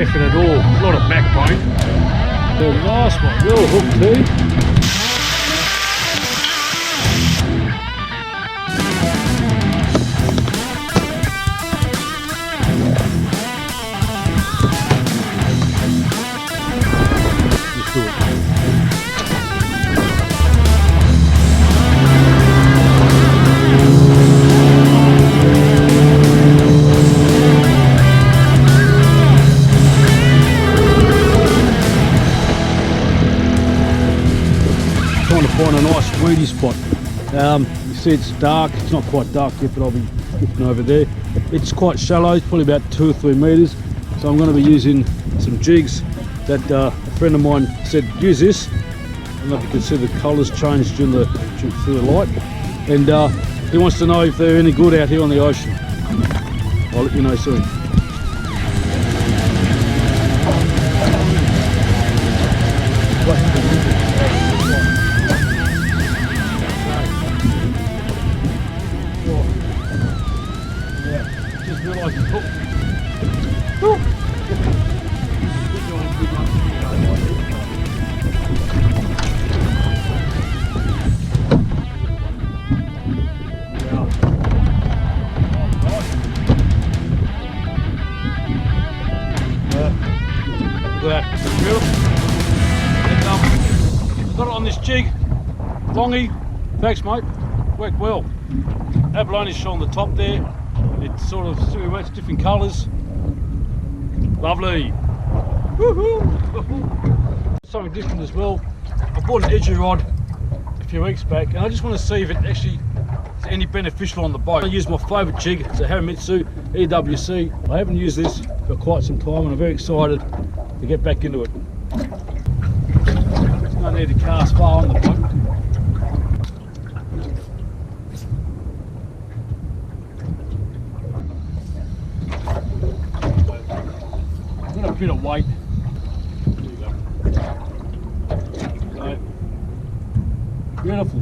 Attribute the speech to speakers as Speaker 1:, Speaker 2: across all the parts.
Speaker 1: effort at all, a lot of backbone. A nice one, well hooked too. Find a nice weedy spot. You see it's dark, it's not quite dark yet, but I'll be looking over there. It's quite shallow, it's probably about 2 or 3 metres, so I'm going to be using some jigs that a friend of mine said use this. I don't know if you can see the colours change through the light, and he wants to know if they're any good out here on the ocean. I'll let you know soon. Got it on this jig, longy. Thanks, mate. Worked well. Abalone's shown on the top there. It's sort of silhouettes, different colours. Lovely. Woohoo! Something different as well. I bought an edgy rod a few weeks back, and I just want to see if it actually is any beneficial on the boat. I use my favourite jig. It's a Haramitsu EWC. I haven't used this for quite some time, and I'm very excited to get back into it. No need to cast far on the boat. I've got a bit of weight. There you go. Right. Beautiful.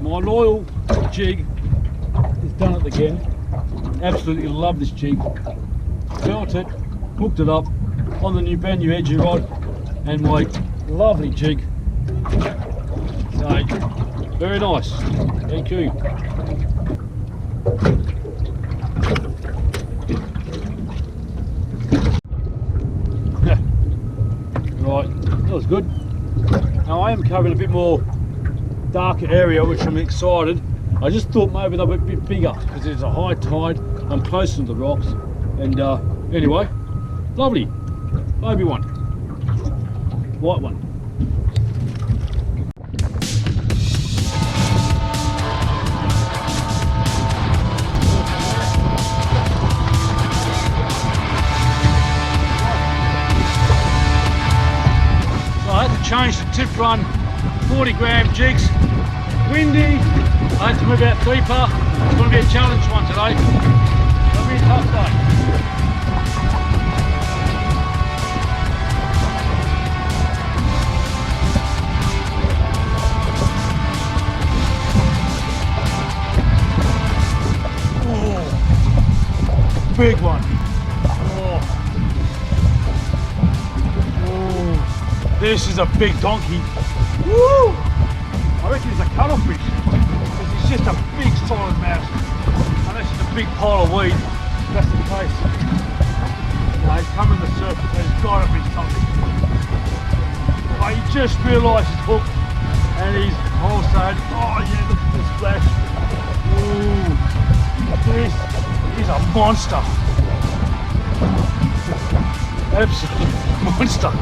Speaker 1: My loyal jig has done it again. Absolutely love this jig. Built it, hooked it up on the brand new edgy rod and my lovely jig. So, very nice. Thank you. Right, that was good. Now I am covering a bit more darker area, which I'm excited. I just thought maybe they were a bit bigger because there's a high tide. I'm close to the rocks, and anyway, lovely. Baby one, white one. So I had to change the Tiprun 40-gram jigs. Windy. I had to move out deeper. It's going to be a challenge one today. It's going to be a tough day. Big one. Oh, this is a big donkey. Woo! I reckon it's a cuttlefish because it's just a big solid mass. Unless it's a big pile of weed, that's the case. No, he's coming to the surface, there's got to be something. Oh, he just realised he's hooked and he's also, oh yeah, look at the splash. Ooh, this is a monster. Absolute monster.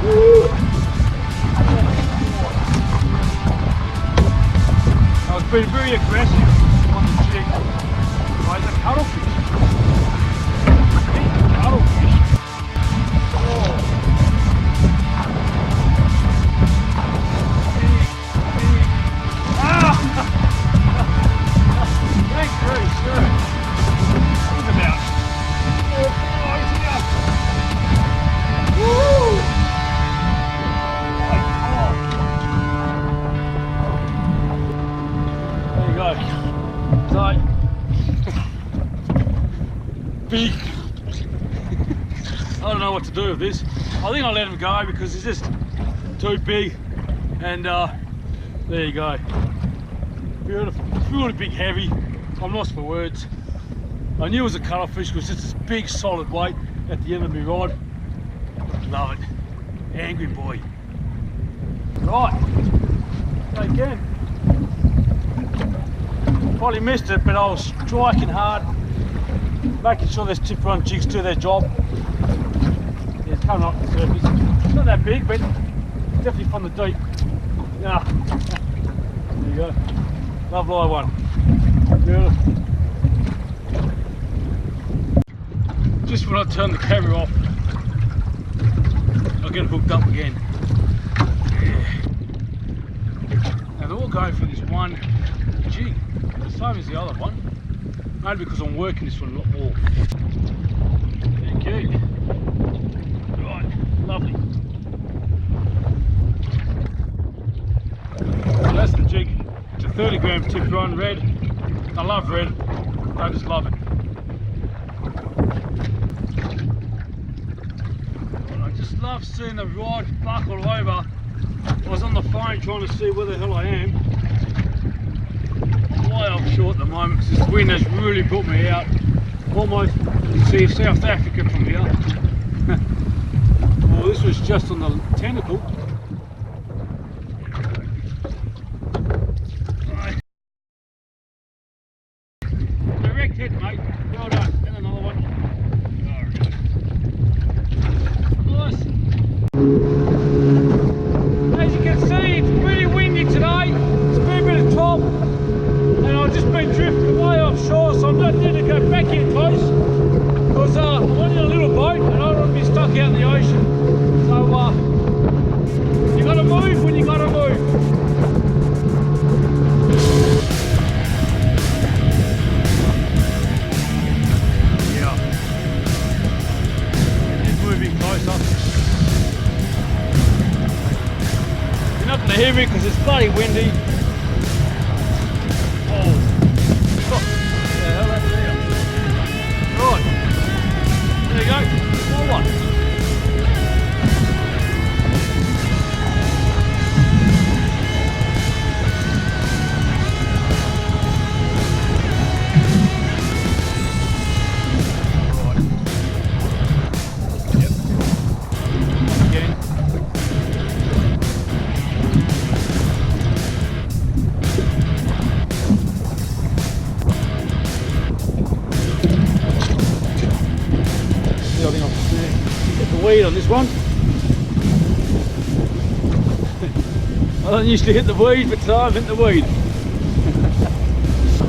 Speaker 1: Woo. I was being very aggressive on the jig. Oh, it's a cuttlefish. Cuttlefish. Oh. Big. Ah! Big grease, sir. Think about it. Oh, he's out. Woo! There you go. So, I don't know what to do with this. I think I'll let him go because he's just too big. And there you go. Beautiful. It's really big, heavy. I'm lost for words. I knew it was a cuttlefish because it's this big solid weight at the end of my rod. Love it. Angry boy. Right. Again. Probably missed it, but I was striking hard, making sure those Tiprun jigs do their job. Yeah, it's coming up the surface. It's not that big, but definitely from the deep. Yeah. There you go. Lovely one. Beautiful. Just when I turn the camera off, I'll get hooked up again. Yeah. Now they're all going for this one jig, the same as the other one. Maybe because I'm working this one a lot more. Thank you. Right, lovely. So that's the jig. It's a 30 gram Tiprun red. I love red. I just love it. I just love seeing the rod buckle over. I was on the phone trying to see where the hell I am. Way offshore at the moment because this wind has really brought me out. Almost see South Africa from here. Well, this was just on the tentacle. Direct hit, mate. Well done. And another one. Nice. As you can see, it's pretty windy today. It's been a bit of top. And I've just been drifting way offshore, so I'm not need to go back in close because I'm only in a little boat and I don't want to be stuck out in the ocean. So you got to move when you got to move. Yeah, just moving closer. You're not going to hear me because it's bloody windy. Right, there you go, more one. Right. Yep. Again. I think I'll get the weed on this one. I don't usually hit the weed, but today I've hit the weed.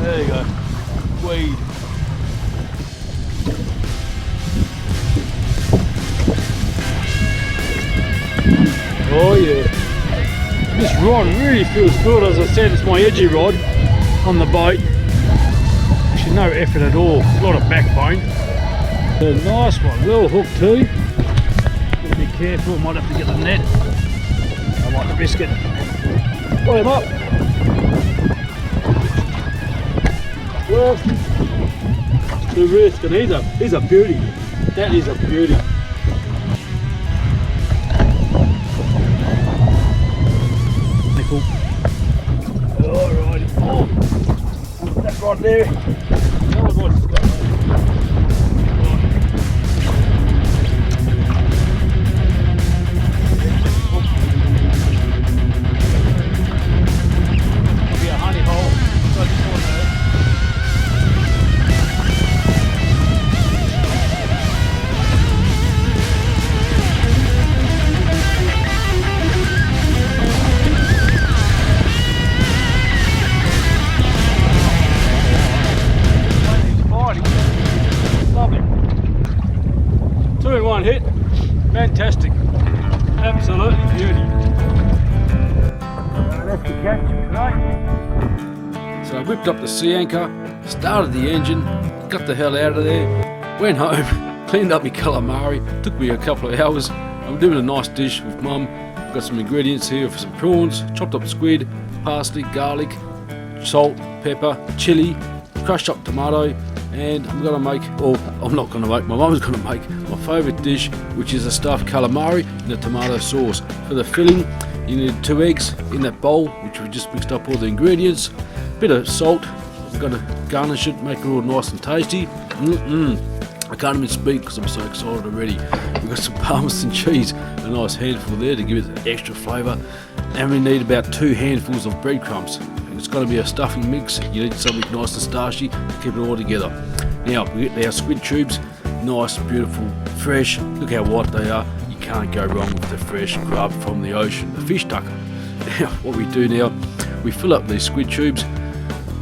Speaker 1: There you go. Weed. Oh yeah. This rod really feels good. As I said, it's my edgy rod on the boat. Actually no effort at all. A lot of backbone. A nice one, well hooked too. Gotta be careful, might have to get the net. I like the biscuit. Pull him up. Well, the risk, and he's a beauty. That is a beauty. Nickel. Alrighty. Oh, that right there. That was what's going on. Two-in-one hit, fantastic, absolutely beauty. That's the catch today. So I whipped up the sea anchor, started the engine, got the hell out of there, went home, cleaned up my calamari, took me a couple of hours. I'm doing a nice dish with Mum, got some ingredients here for some prawns, chopped up squid, parsley, garlic, salt, pepper, chilli,
Speaker 2: crushed up tomato, and I'm gonna make, or I'm not gonna make, my mum's gonna make my favourite dish, which is a stuffed calamari in a tomato sauce. For the filling, you need 2 eggs in that bowl, which we just mixed up all the ingredients, a bit of salt. I'm gonna garnish it, make it all nice and tasty. I can't even speak because I'm so excited already. We've got some parmesan cheese, a nice handful there to give it extra flavour, and we need about 2 handfuls of breadcrumbs. It's going to be a stuffing mix. You need something nice and starchy to keep it all together. Now we get our squid tubes, nice, beautiful, fresh. Look how white they are. You can't go wrong with the fresh grub from the ocean, the fish tucker. Now what we do now, we fill up these squid tubes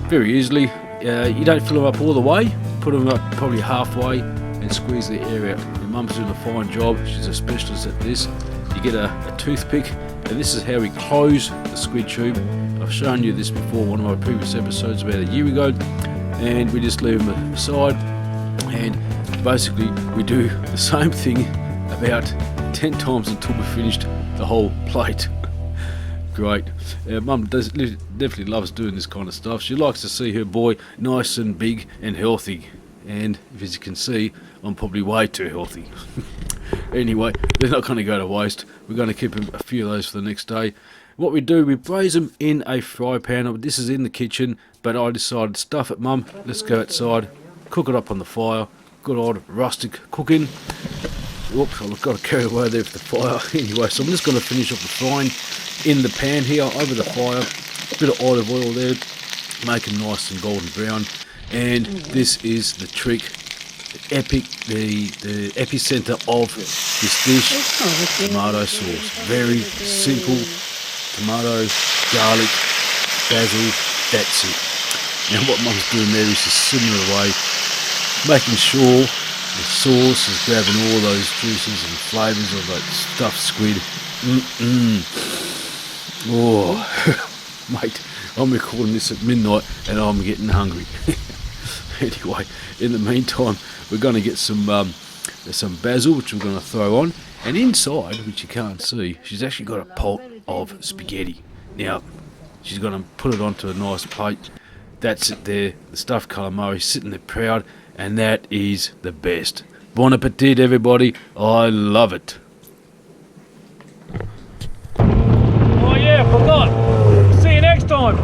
Speaker 2: very easily. You don't fill them up all the way, put them up probably halfway and squeeze the air out. Your mum's doing a fine job, she's a specialist at this. You get a toothpick, and this is how we close the squid tube. I've shown you this before, one of my previous episodes about a year ago, and we just leave them aside, and basically we do the same thing about 10 times until we finished the whole plate. Great. Mum definitely loves doing this kind of stuff. She likes to see her boy nice and big and healthy, and as you can see, I'm probably way too healthy. Anyway, they're not going to go to waste. We're going to keep a few of those for the next day. What we do, we braise them in a fry pan. This is in the kitchen, but I decided to stuff it, Mum. Let's go outside, cook it up on the fire. Good old rustic cooking. Whoops, I've got to carry away there with the fire. Anyway, so I'm just going to finish off the frying in the pan here over the fire. A bit of olive oil there, make them nice and golden brown. And this is the trick, the epicenter of this dish, tomato sauce. Very simple. Tomato, garlic, basil, that's it. Now what Mum's doing there is just simmering away, making sure the sauce is grabbing all those juices and flavours of that stuffed squid. Oh, mate, I'm recording this at midnight and I'm getting hungry. Anyway, in the meantime, we're going to get some basil, which we're going to throw on. And inside, which you can't see, she's actually got a pot of spaghetti. Now, she's going to put it onto a nice plate. That's it there, the stuffed calamari sitting there proud, and that is the best. Bon appetit, everybody. I love it.
Speaker 1: Oh yeah, I forgot. See you next time.